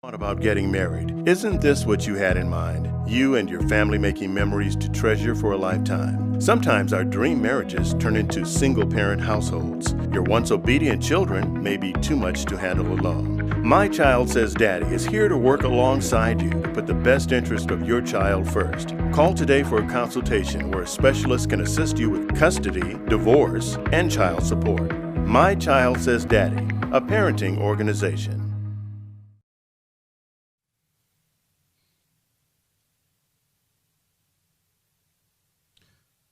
Thought about getting married. Isn't this what you had in mind? You and your family making memories to treasure for a lifetime. Sometimes our dream marriages turn into single-parent households. Your once obedient children may be too much to handle alone. My Child Says Daddy is here to work alongside you to put the best interest of your child first. Call today for a consultation where a specialist can assist you with custody, divorce, and child support. My Child Says Daddy, a parenting organization.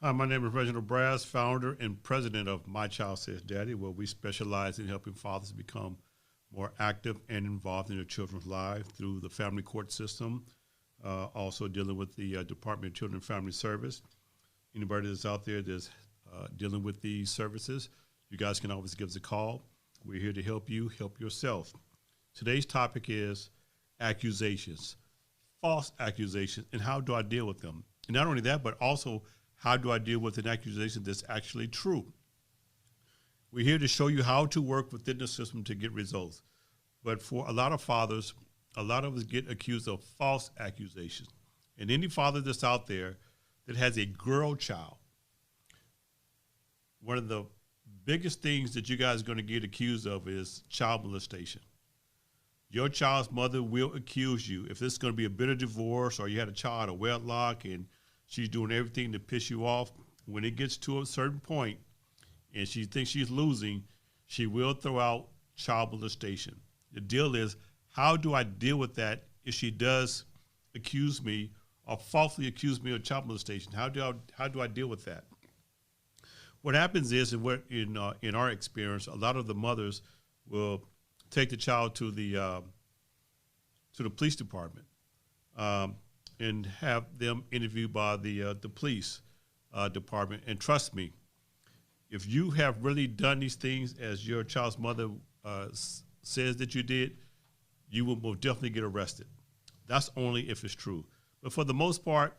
Hi, my name is Reginald Brass, founder and president of My Child Says Daddy, where we specialize in helping fathers become more active and involved in their children's lives through the family court system, also dealing with the Department of Children and Family Service. Anybody that's out there that's dealing with these services, you guys can always give us a call. We're here to help you help yourself. Today's topic is accusations, false accusations, and how do I deal with them? And not only that, but also how do I deal with an accusation that's actually true? We're here to show you how to work within the system to get results. But for a lot of fathers, a lot of us get accused of false accusations. And any father that's out there that has a girl child, one of the biggest things that you guys are going to get accused of is child molestation. Your child's mother will accuse you. If this is going to be a bitter divorce or you had a child out of wedlock and she's doing everything to piss you off, when it gets to a certain point and she thinks she's losing, she will throw out child molestation. The deal is, how do I deal with that if she does accuse me or falsely accuse me of child molestation? How do I deal with that? What happens is, in our experience, a lot of the mothers will take the child to the police department. And have them interviewed by the police department. And trust me, if you have really done these things as your child's mother says that you did, you will most definitely get arrested. That's only if it's true. But for the most part,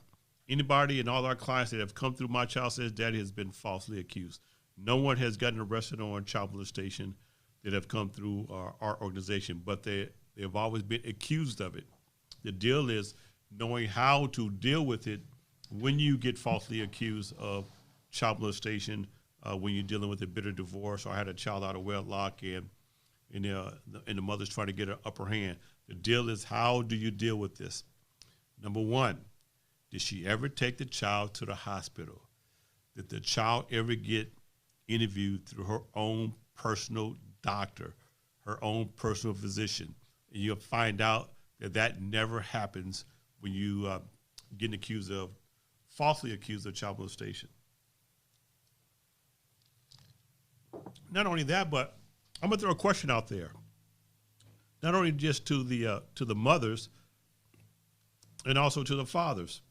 anybody and all our clients that have come through My Child Says Daddy has been falsely accused. No one has gotten arrested on child molestation that have come through our organization, but they have always been accused of it. The deal is knowing how to deal with it when you get falsely accused of child molestation, when you're dealing with a bitter divorce or had a child out of wedlock and the mother's trying to get an upper hand. The deal is, how do you deal with this? Number one, did she ever take the child to the hospital? Did the child ever get interviewed through her own personal doctor, her own personal physician? And you'll find out that never happens when you getting falsely accused of child molestation. Not only that, but I'm gonna throw a question out there. Not only just to the mothers, and also to the fathers.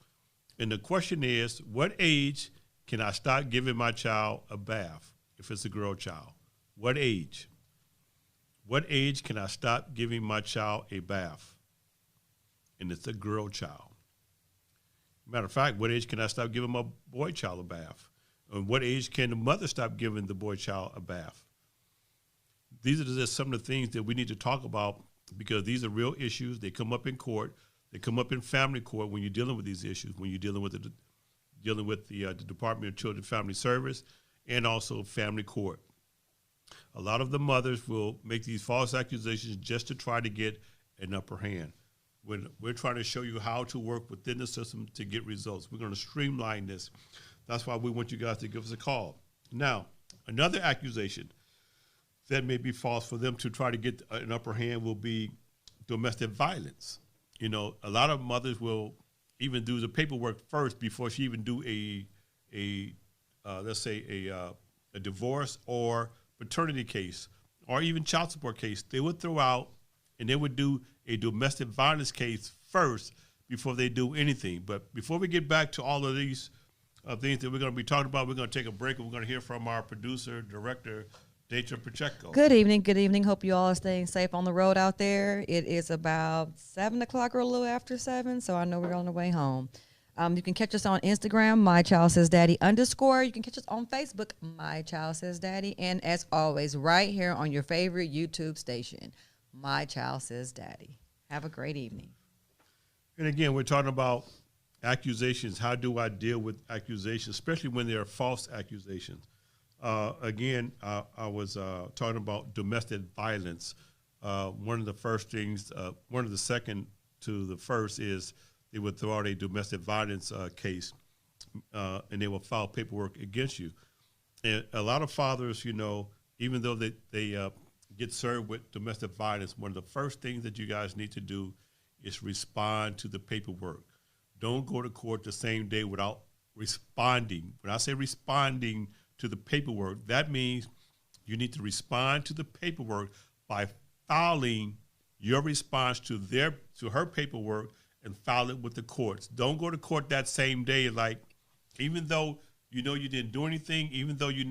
And the question is, what age can I start giving my child a bath if it's a girl child? What age? What age can I stop giving my child a bath? And it's a girl child. Matter of fact, what age can I stop giving my boy child a bath? And what age can the mother stop giving the boy child a bath? These are just some of the things that we need to talk about, because these are real issues. They come up in court. They come up in family court when you're dealing with these issues, when you're dealing with the Department of Children and Family Service and also family court. A lot of the mothers will make these false accusations just to try to get an upper hand. When we're trying to show you how to work within the system to get results. We're going to streamline this. That's why we want you guys to give us a call. Now, another accusation that may be false for them to try to get an upper hand will be domestic violence. You know, a lot of mothers will even do the paperwork first before she even do let's say a divorce or paternity case or even child support case. They would throw out and they would do a domestic violence case first before they do anything. But before we get back to all of these things that we're going to be talking about, we're going to take a break and we're going to hear from our producer, director, Deja Pacheco. Good evening. Good evening. Hope you all are staying safe on the road out there. It is about 7 o'clock or a little after 7, so I know we're on the way home. You can catch us on Instagram, My Child Says Daddy _. You can catch us on Facebook, My Child Says Daddy. And as always, right here on your favorite YouTube station, My Child Says Daddy. Have a great evening. And again, we're talking about accusations. How do I deal with accusations, especially when they are false accusations? Again, I was talking about domestic violence. One of the first things, one of the second to the first is they would throw out a domestic violence case, and they will file paperwork against you. And a lot of fathers, even though they get served with domestic violence, one of the first things that you guys need to do is respond to the paperwork. Don't go to court the same day without responding. When I say responding to the paperwork, that means you need to respond to the paperwork by filing your response to her paperwork and file it with the courts. Don't go to court that same day, like, even though you didn't do anything, even though you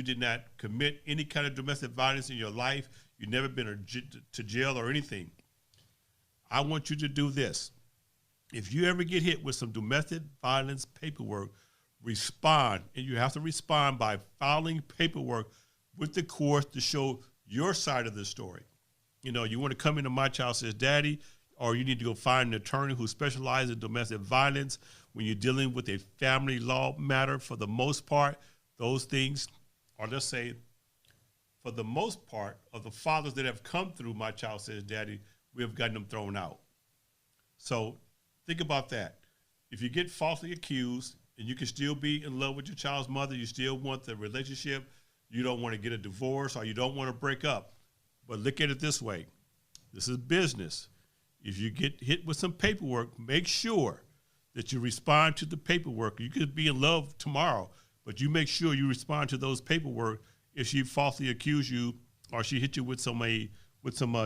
did not commit any kind of domestic violence in your life, you've never been to jail or anything. I want you to do this. If you ever get hit with some domestic violence paperwork, respond. And you have to respond by filing paperwork with the courts to show your side of the story. You want to come into My Child Says Daddy, or you need to go find an attorney who specializes in domestic violence. When you're dealing with a family law matter, for the most part, those things, or let's say, for the most part of the fathers that have come through My Child Says Daddy, we have gotten them thrown out. So think about that. If you get falsely accused and you can still be in love with your child's mother, you still want the relationship, you don't want to get a divorce, or you don't want to break up. But look at it this way. This is business. If you get hit with some paperwork, make sure that you respond to the paperwork. You could be in love tomorrow, but you make sure you respond to those paperwork if she falsely accused you or she hit you with some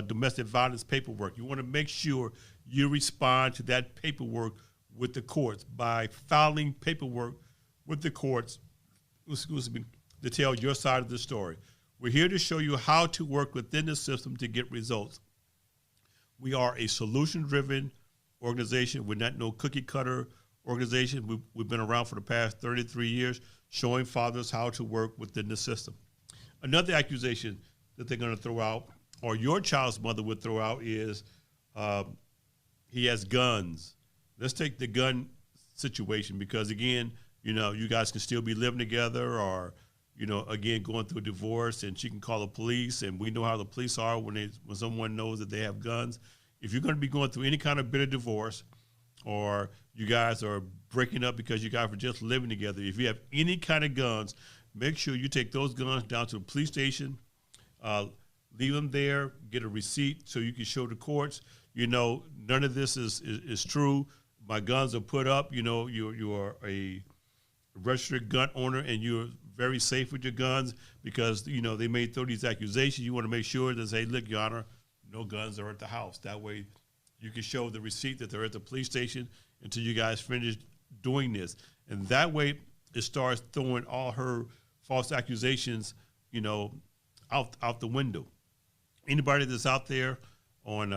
domestic violence paperwork. You want to make sure you respond to that paperwork with the courts by filing paperwork with the courts, to tell your side of the story. We're here to show you how to work within the system to get results. We are a solution-driven organization. We're not no cookie-cutter organization. We've been around for the past 33 years, showing fathers how to work within the system. Another accusation that they're going to throw out, or your child's mother would throw out, is he has guns. Let's take the gun situation, because, again, you guys can still be living together, or, again, going through a divorce, and she can call the police, and we know how the police are when someone knows that they have guns. If you're going to be going through any kind of bitter divorce, or you guys are breaking up because you guys were just living together, if you have any kind of guns, make sure you take those guns down to the police station, leave them there, get a receipt so you can show the courts, none of this is true. My guns are put up, you are a registered gun owner and you're very safe with your guns, because, they may throw these accusations. You want to make sure that, say, look, Your Honor, no guns are at the house. That way you can show the receipt that they're at the police station until you guys finish doing this. And that way it starts throwing all her false accusations, out the window. Anybody that's out there on,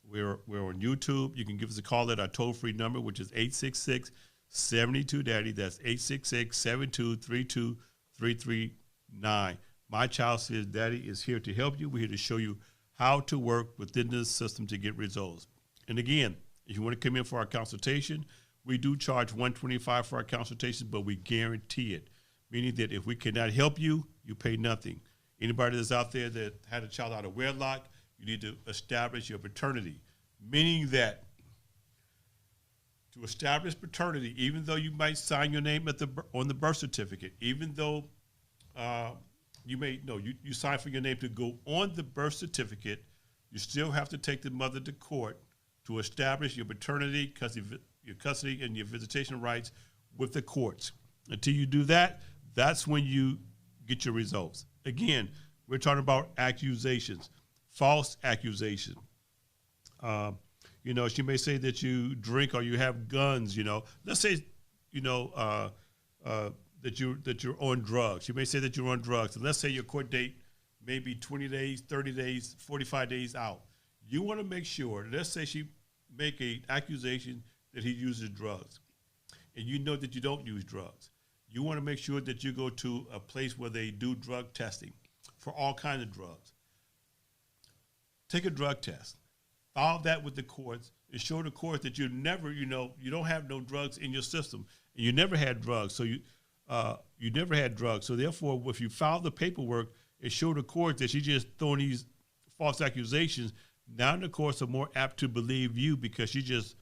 we're on YouTube. You can give us a call at our toll-free number, which is 866-72-DADDY. That's 866-7232-339. My Child Says Daddy is here to help you. We're here to show you how to work within this system to get results. And again, if you want to come in for our consultation, we do charge $125 for our consultation, but we guarantee it, meaning that if we cannot help you, you pay nothing. Anybody that's out there that had a child out of wedlock, you need to establish your paternity, meaning that to establish paternity, even though you might sign your name on the birth certificate, even though you sign for your name to go on the birth certificate, you still have to take the mother to court to establish your paternity, your custody, and your visitation rights with the courts. Until you do that, that's when you get your results. Again, we're talking about accusations, false accusations. She may say that you drink or you have guns. Let's say, that you're on drugs. She may say that you're on drugs. And let's say your court date may be 20 days, 30 days, 45 days out. You want to make sure, let's say she make an accusation that he uses drugs, and you know that you don't use drugs. You want to make sure that you go to a place where they do drug testing for all kinds of drugs. take a drug test, file that with the courts, and show the courts that you never, you don't have no drugs in your system, and you never had drugs. So you never had drugs. So therefore, if you file the paperwork and show the court that you just throwing these false accusations, now the courts are more apt to believe you because you just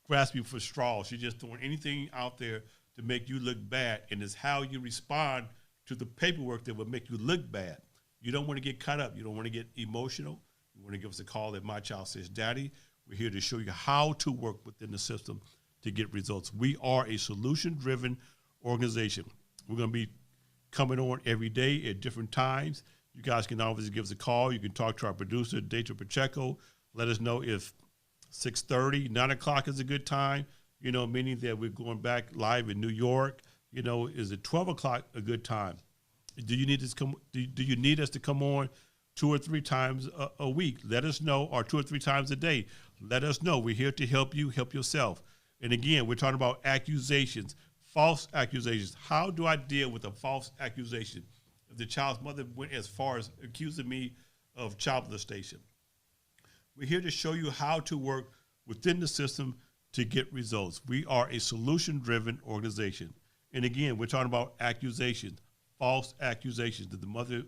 grasping for straws. You're just throwing anything out there to make you look bad, and it's how you respond to the paperwork that will make you look bad. You don't want to get caught up. You don't want to get emotional. You want to give us a call at My Child Says Daddy. We're here to show you how to work within the system to get results. We are a solution-driven organization. We're going to be coming on every day at different times. You guys can always give us a call. You can talk to our producer, Deidre Pacheco. Let us know if 6:30, 9 o'clock is a good time, meaning that we're going back live in New York. Is it 12 o'clock a good time? Do you need us to come on 2 or 3 times a week? Let us know, or 2 or 3 times a day. Let us know. We're here to help you, help yourself. And again, we're talking about accusations, false accusations. How do I deal with a false accusation? If the child's mother went as far as accusing me of child molestation, we're here to show you how to work within the system to get results. We are a solution-driven organization. And again, we're talking about accusations, false accusations. Did the mother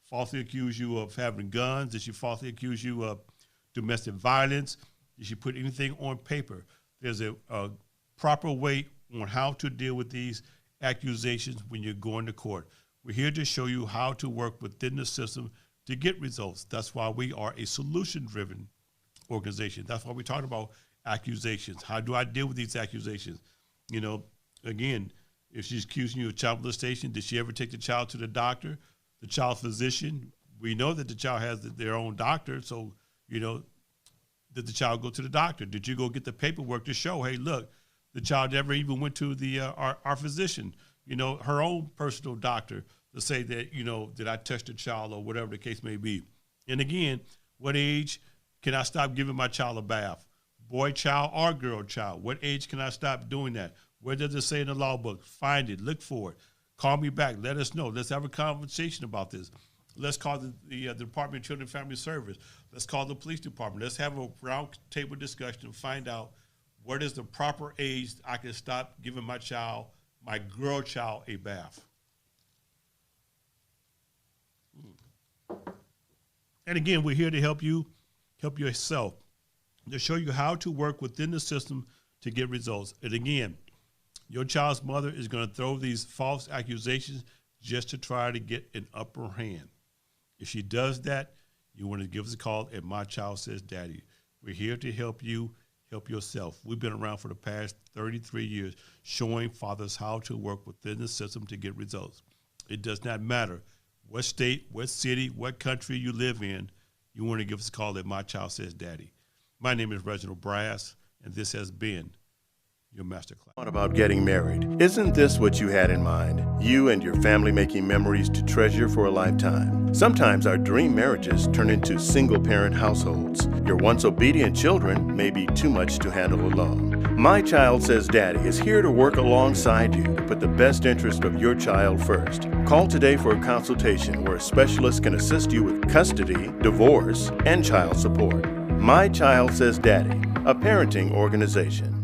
falsely accuse you of having guns? Did she falsely accuse you of domestic violence? Did she put anything on paper? There's a proper way on how to deal with these accusations when you're going to court. We're here to show you how to work within the system to get results. That's why we are a solution-driven organization. That's why we're talking about accusations. How do I deal with these accusations? Again, if she's accusing you of child molestation, did she ever take the child to the doctor, the child physician? We know that the child has their own doctor, so, did the child go to the doctor? Did you go get the paperwork to show, hey, look, the child never even went to the our physician, her own personal doctor to say that, did I touch the child or whatever the case may be? And again, what age can I stop giving my child a bath? Boy child or girl child? What age can I stop doing that? Where does it say in the law book? Find it, look for it. Call me back, let us know. Let's have a conversation about this. Let's call the Department of Children and Family Service. Let's call the police department. Let's have a round table discussion and find out what is the proper age I can stop giving my child, my girl child, a bath. And again, we're here to help you, help yourself, to show you how to work within the system to get results. And again, your child's mother is going to throw these false accusations just to try to get an upper hand. If she does that, you want to give us a call at My Child Says Daddy. We're here to help you, help yourself. We've been around for the past 33 years showing fathers how to work within the system to get results. It does not matter what state, what city, what country you live in. You want to give us a call at My Child Says Daddy. My name is Reginald Brass, and this has been your masterclass. What about getting married? Isn't this what you had in mind? You and your family making memories to treasure for a lifetime. Sometimes our dream marriages turn into single-parent households. Your once obedient children may be too much to handle alone. My Child Says Daddy is here to work alongside you to put the best interest of your child first. Call today for a consultation where a specialist can assist you with custody, divorce, and child support. My Child Says Daddy, a parenting organization.